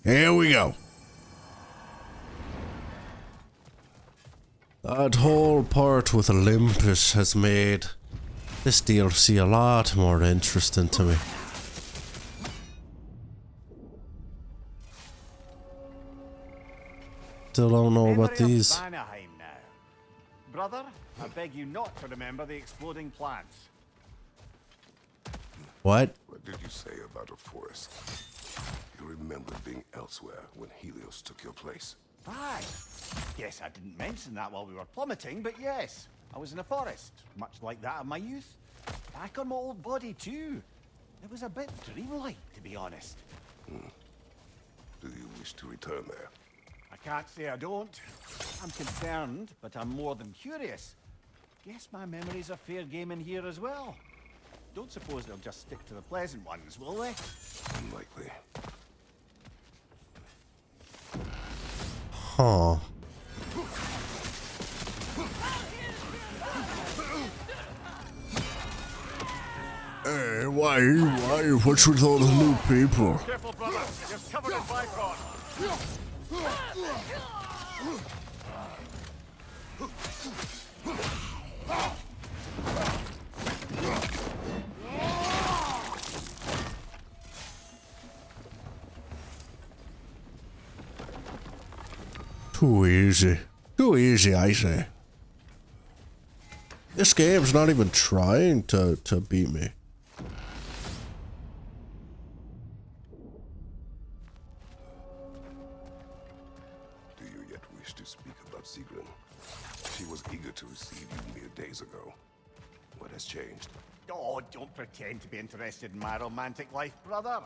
Here we go. That whole part with Olympus has made this DLC a lot more interesting to me. Still don't know about these. Vanaheim now. Brother, I beg you not to remember the exploding plants. What? What did you say about a forest? You remember being elsewhere when Helios took your place. Aye. Yes, I didn't mention that while we were plummeting, but yes. I was in a forest, much like that of my youth. Back on my old body, too. It was a bit dreamlike, to be honest. Do you wish to return there? I can't say I don't. I'm concerned, but I'm more than curious. Guess my memories are fair game in here as well. Don't suppose they'll just stick to the pleasant ones, will they? Unlikely. Huh. Hey, why? What's with all the new people? Careful, brother. You're covered in bipod. Too easy. Too easy, I say. This game's not even trying to beat me. Do you yet wish to speak about Sigrun? She was eager to receive you mere days ago. What has changed? Oh, don't pretend to be interested in my romantic life, brother.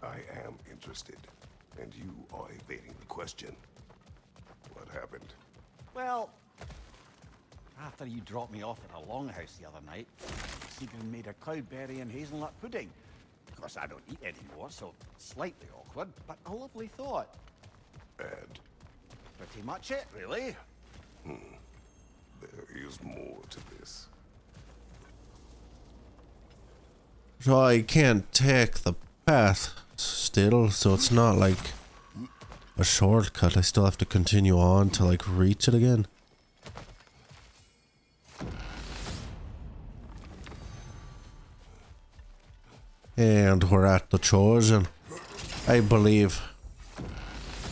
I am interested, and you are evading the question. What happened? Well, after you dropped me off at a longhouse the other night, Sigrun made a cloudberry and hazelnut pudding. Of course, I don't eat anymore, so slightly awkward, but a lovely thought. And Pretty much it, really. there is more to this. So I can't take the path still, so it's not like a shortcut. I still have to continue on to like reach it again. And we're at the Chosen, I believe.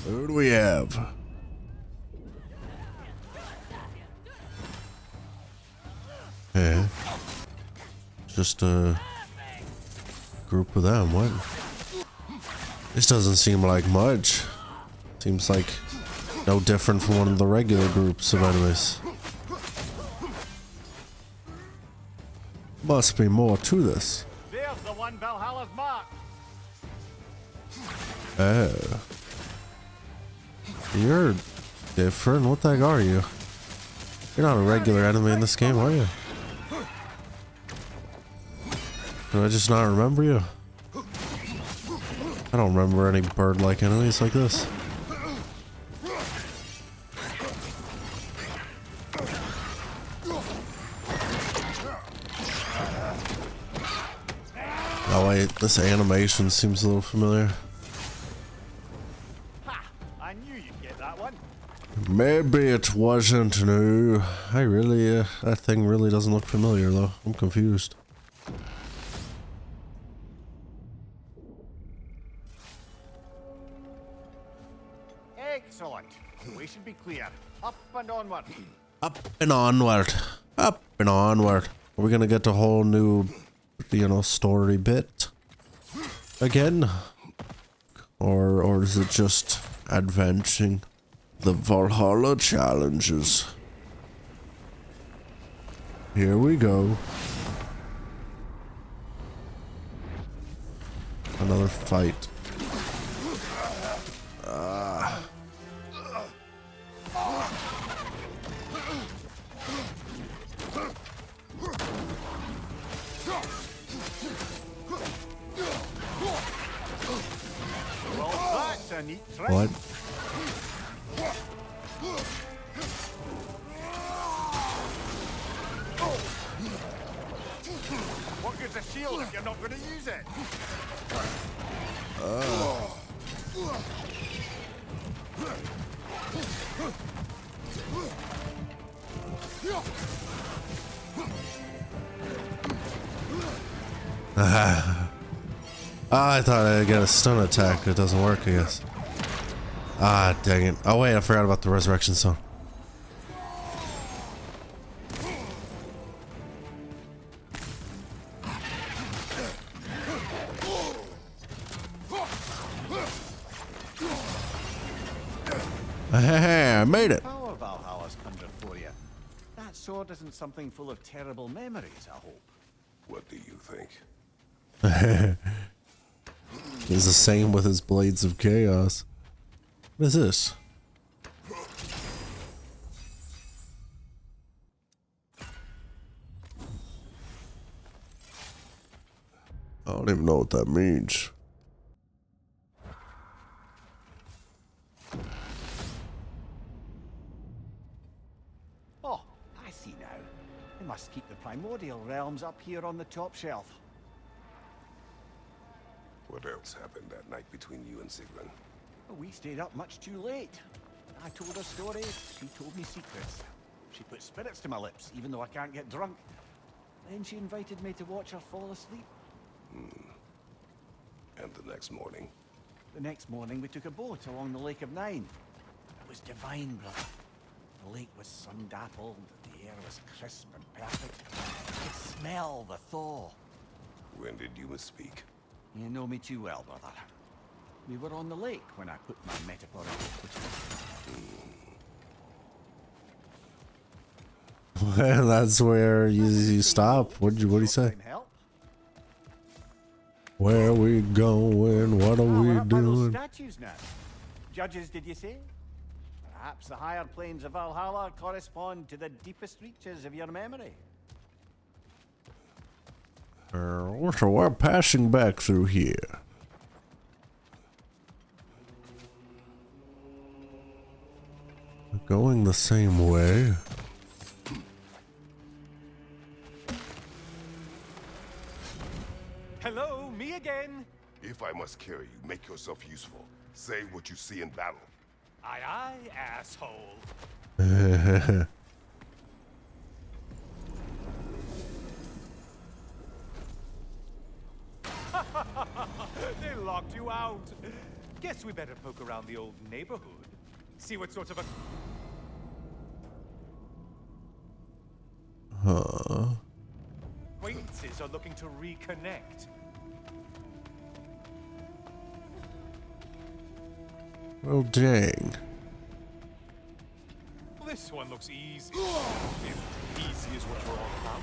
Who do we have? Yeah. Just a group of them. What? This doesn't seem like much. Seems like no different from one of the regular groups of enemies. Must be more to this. There's the one Valhalla's marked. Oh. You're different. What the heck are you? You're not a regular enemy in this game, are you? Do I just not remember you? I don't remember any bird-like enemies like this. Oh wait, this animation seems a little familiar. Ha! I knew you'd get that one. Maybe it wasn't new. I really, that thing really doesn't look familiar though. I'm confused. Excellent. We should be clear. Up and onward. Up and onward. Up and onward. Are we gonna get a whole new, you know, story bit again? Or is it just advancing the Valhalla challenges? Here we go. Another fight. Well, that's a neat trick. What? What good's a shield if you're not going to use it? I thought I'd get a stun attack. It doesn't work, I guess. Ah, dang it. Oh wait, I forgot about the resurrection stone. Hey, I made it. Power Valhalla's conjured for you. That sword isn't something full of terrible memories, I hope. What do you think? He's the same with his blades of chaos. What is this? I don't even know what that means. Oh, I see now. They must keep the primordial realms up here on the top shelf. What else happened that night between you and Sigrun? Well, we stayed up much too late. I told her stories, she told me secrets. She put spirits to my lips, even though I can't get drunk. Then she invited me to watch her fall asleep. And the next morning? The next morning, we took a boat along the Lake of Nine. It was divine, brother. The lake was sun-dappled, the air was crisp and perfect. I could smell the thaw. When did you misspeak? You know me too well, brother. We were on the lake when I put my metaphorical foot in. Well, that's where you stop. What do you say? Help? Where we going? What are We're we up by those doing? statues now. Judges, did you say? Perhaps the higher planes of Valhalla correspond to the deepest reaches of your memory. So we're passing back through here. Going the same way. Hello, me again. If I must carry you, make yourself useful. Say what you see in battle. Aye, aye, asshole. They locked you out. Guess we better poke around the old neighborhood. See what sort of a... acquaintances are looking to reconnect. Well, dang. This one looks easy. If easy is what you're all about.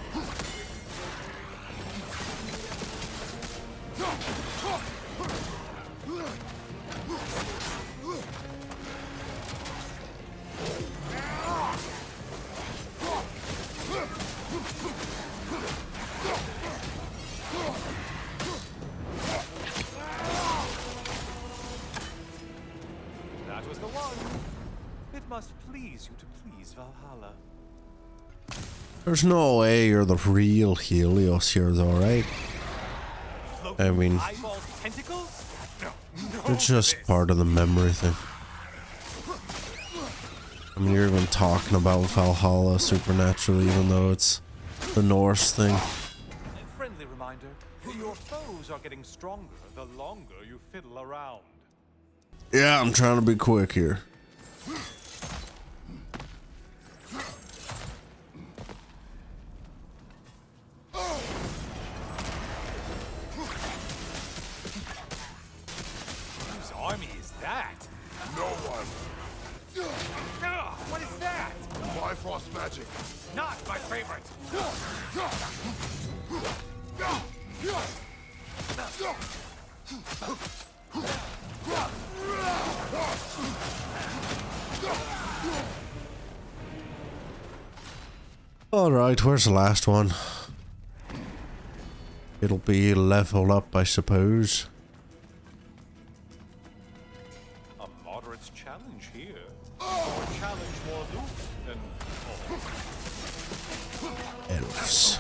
That was the one. It must please you to please Valhalla. There's no way you're the real Helios here, though, right? I mean, Eyeball tentacles? No, it's just part of the memory thing. I mean, you're even talking about Valhalla supernaturally, even though it's the Norse thing. A friendly reminder, your foes are getting stronger the longer you fiddle around. Yeah, I'm trying to be quick here. Whose army is that? No one! What is that? Bifrost magic! Not my favorite. Alright, where's the last one? It'll be level up, I suppose. A moderate challenge here. Or challenge more loot than Elves.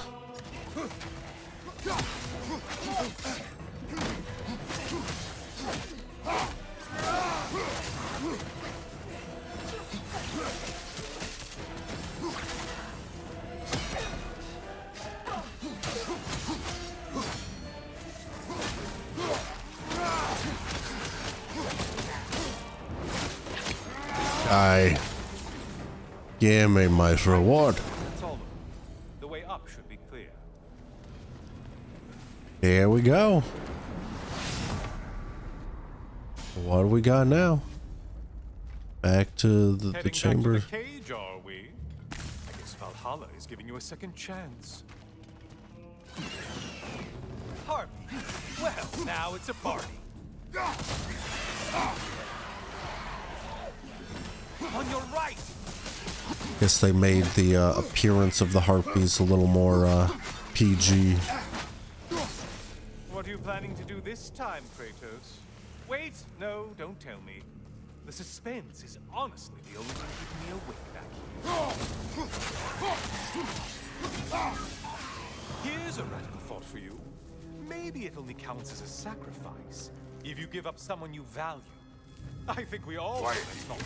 I give me my reward. That's all. The way up should be clear. Here we go. What do we got now? Back to the chamber. Back to the cage, are we? I guess Valhalla is giving you a second chance. Harvey. Well, now it's a party. On your right. Guess they made the appearance of the harpies a little more PG. What are you planning to do this time, Kratos? Wait, no, don't tell me. The suspense is honestly the only thing keeping me awake back here. Here's a radical thought for you. Maybe it only counts as a sacrifice if you give up someone you value. I think we all know that's not.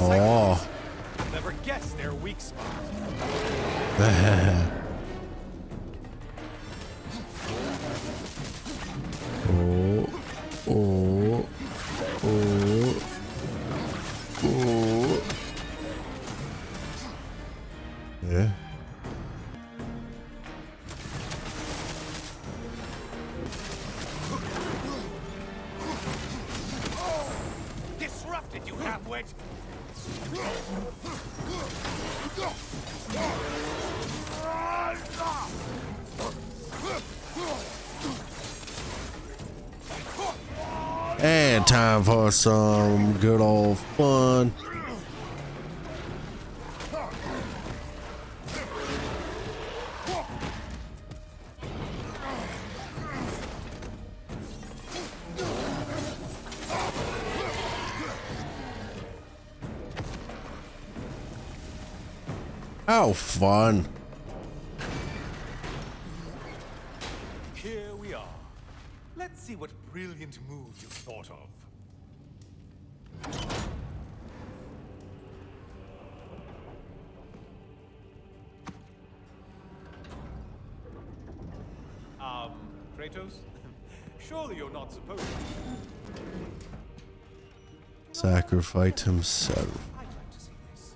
Oh. You'll never guess their weak spot. Oh, oh, oh, oh. Yeah. Disrupted, you half-wit! And time for some good old fun. How fun. Here we are. Let's see what brilliant move you thought of. Kratos? Surely you're not supposed to. Sacrifice himself. I'd like to see this.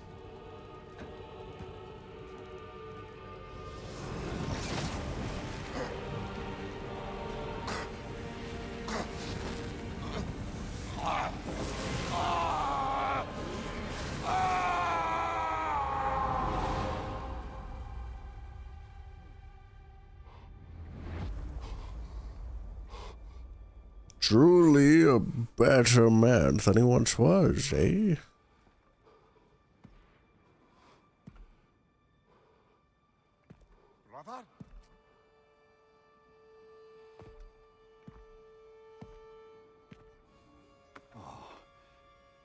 Truly a better man than he once was, eh? Brother? Oh,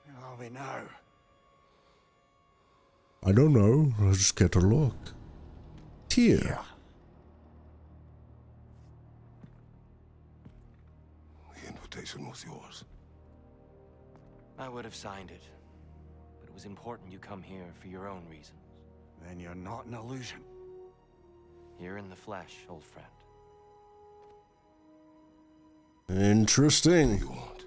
where are we now? I don't know. Let's just get a look. Here. Yeah. The invitation was yours. I would have signed it, but it was important you come here for your own reasons. Then you're not an illusion. Here in the flesh, old friend. Interesting. You want?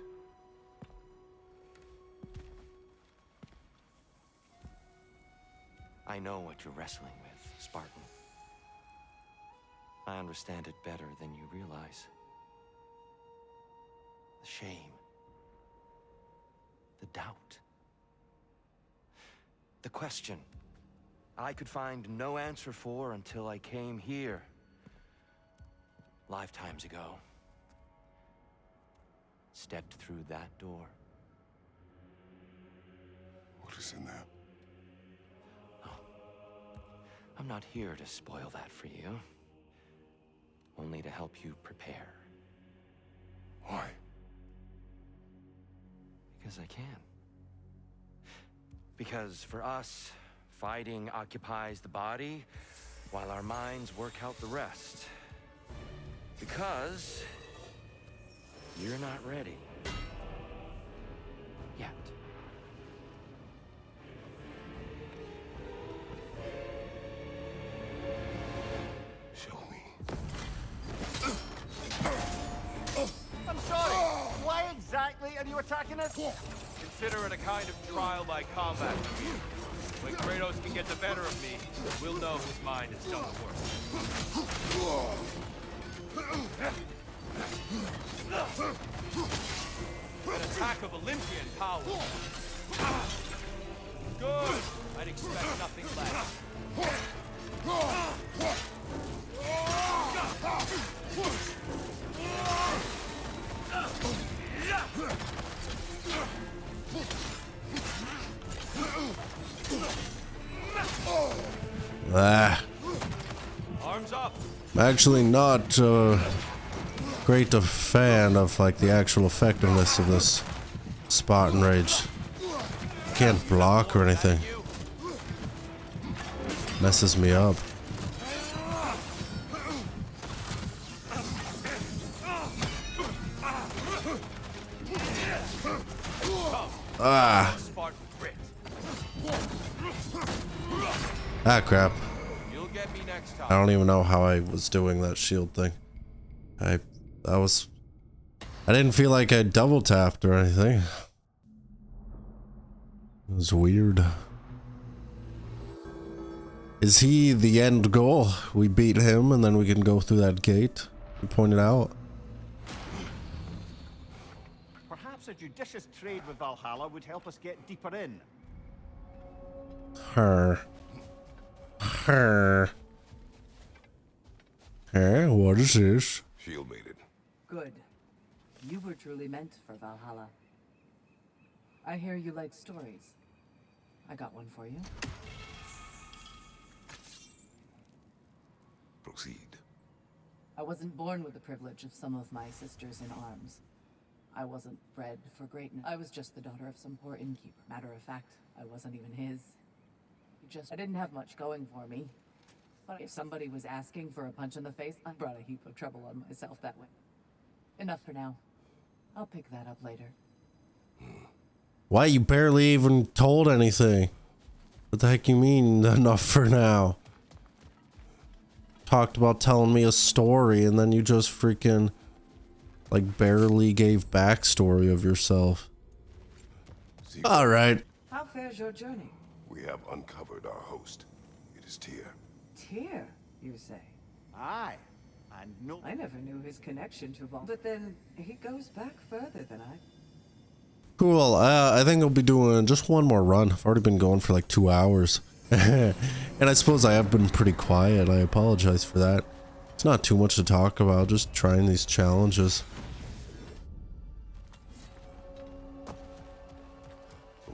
I know what you're wrestling with, Spartan. I understand it better than you realize. The shame. The doubt. The question I could find no answer for until I came here. Lifetimes ago. Stepped through that door. What is in there? I'm not here to spoil that for you. Only to help you prepare. Why? Because I can. Because for us, fighting occupies the body, while our minds work out the rest. Because you're not ready. Yet. Show me. I'm sorry. Why exactly fight are you attacking us? Consider it a kind of trial by combat. When Kratos can get the better of me, we'll know his mind has done the work. An attack of Olympian power. Good. I'd expect nothing less. Arms up. I'm actually not great a fan of like the actual effectiveness of this Spartan Rage. Can't block or anything. Messes me up. Ah. Ah, crap. You'll get me next time. I don't even know how I was doing that shield thing. I didn't feel like I double tapped or anything. It was weird. Is he the end goal? We beat him and then we can go through that gate you pointed out. Perhaps a judicious trade with Valhalla would help us get deeper in. Her. Hey, what is this? Shield made it. Good. You were truly meant for Valhalla. I hear you like stories. I got one for you. Proceed. I wasn't born with the privilege of some of my sisters in arms. I wasn't bred for greatness. I was just the daughter of some poor innkeeper. Matter of fact, I wasn't even his. I didn't have much going for me. But if somebody was asking for a punch in the face, I brought a heap of trouble on myself that way. Enough for now. I'll pick that up later. Why you barely even told anything? What the heck you mean enough for now? Talked about telling me a story and then you just freaking like barely gave backstory of yourself. All right. How fares your journey? We have uncovered our host. It is Tyr. Tyr, you say? Aye. And no... I never knew his connection to Valhalla. But then he goes back further than I. Cool. I think I'll be doing just one more run. I've already been going for like 2 hours. And I suppose I have been pretty quiet. I apologize for that. It's not too much to talk about, just trying these challenges.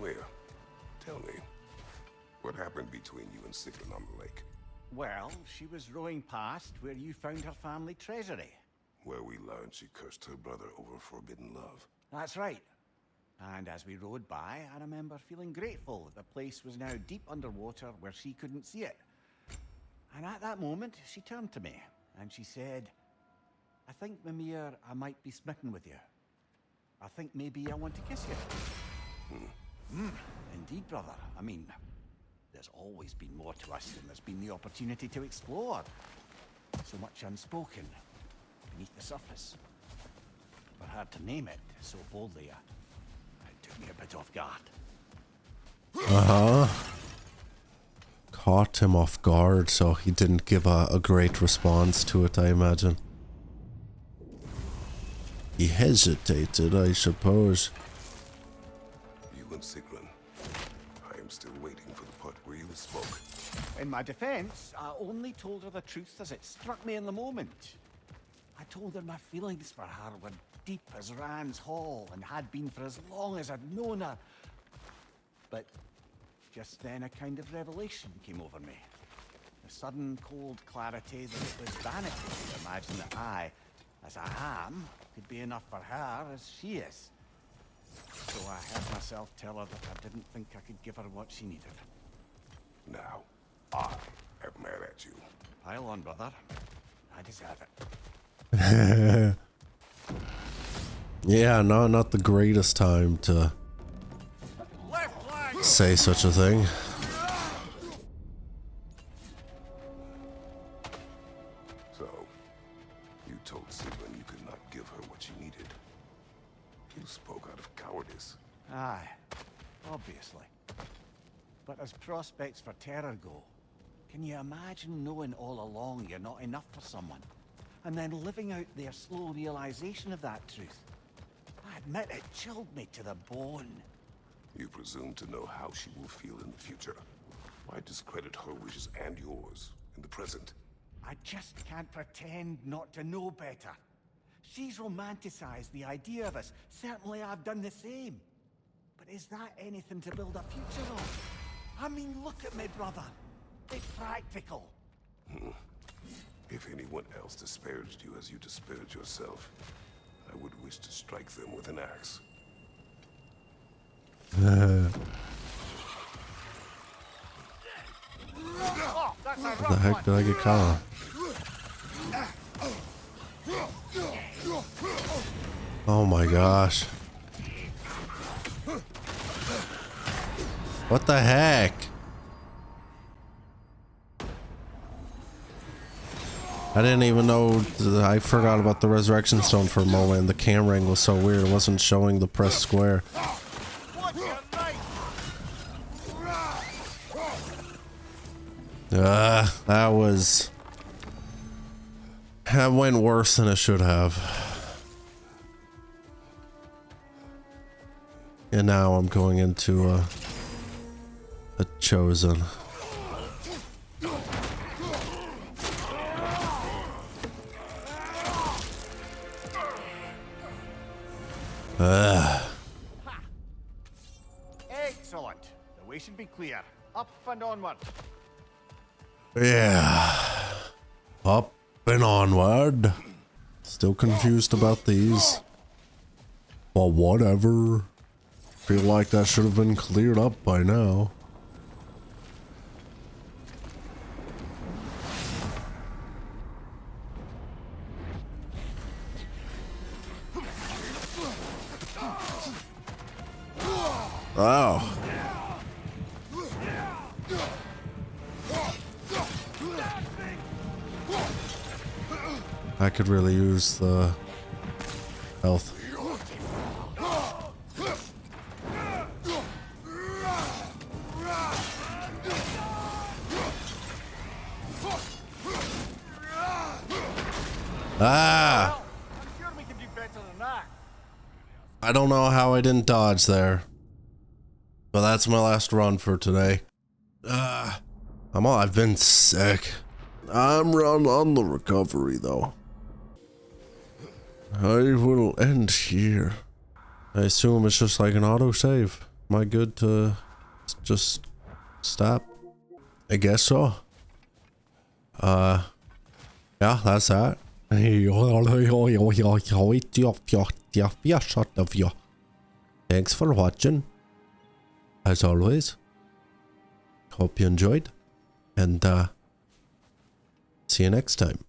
Leah, tell me, what happened between you and Sigrun on the lake? Well, she was rowing past where you found her family treasury. Where we learned she cursed her brother over forbidden love. That's right. And as we rode by, I remember feeling grateful that the place was now deep underwater where she couldn't see it. And at that moment, she turned to me and she said, I think, Mimir, I might be smitten with you. I think maybe I want to kiss you. Indeed, brother. I mean, there's always been more to us than there's been the opportunity to explore. So much unspoken beneath the surface. But hard to name it so boldly. It took me a bit off guard. Caught him off guard, so he didn't give a great response to it, I imagine. He hesitated, I suppose. You and Sigrun. I am still waiting for the part where you spoke. In my defense, I only told her the truth as it struck me in the moment. I told her my feelings for her were deep as Rand's Hall and had been for as long as I'd known her. But just then a kind of revelation came over me. A sudden cold clarity that it was vanity to imagine that I, as I am, could be enough for her as she is. So I heard myself tell her that I didn't think I could give her what she needed. Now, I am mad at you. Pile on, brother. I deserve it. Yeah, no, not the greatest time to say such a thing. So, you told Sigrun you could not give her what she needed. You spoke out of cowardice. Aye, obviously. But as prospects for terror go, can you imagine knowing all along you're not enough for someone, and then living out their slow realization of that truth? I admit it chilled me to the bone. You presume to know how she will feel in the future. Why discredit her wishes and yours in the present? I just can't pretend not to know better. She's romanticized the idea of us. Certainly I've done the same. But is that anything to build a future on? I mean, look at me, brother. Be practical. If anyone else disparaged you as you disparaged yourself, I would wish to strike them with an axe. What the heck did I get caught on? Oh my gosh. What the heck? I didn't even know. I forgot about the resurrection stone for a moment, and the camera angle was so weird. It wasn't showing the press square. That went worse than it should have. And now I'm going into a chosen. Excellent. The way should be clear. Up and onward. Yeah. Up and onward. Still confused about these. But whatever. Feel like that should have been cleared up by now. Oh. I could really use the health. Ah! I'm sure we can do better than that. I don't know how I didn't dodge there. But that's my last run for today. I've been sick. I'm on the recovery though. I will end here. I assume it's just like an autosave. Am I good to just stop? I guess so. Yeah, that's that. Thanks for watching. As always, hope you enjoyed, and see you next time.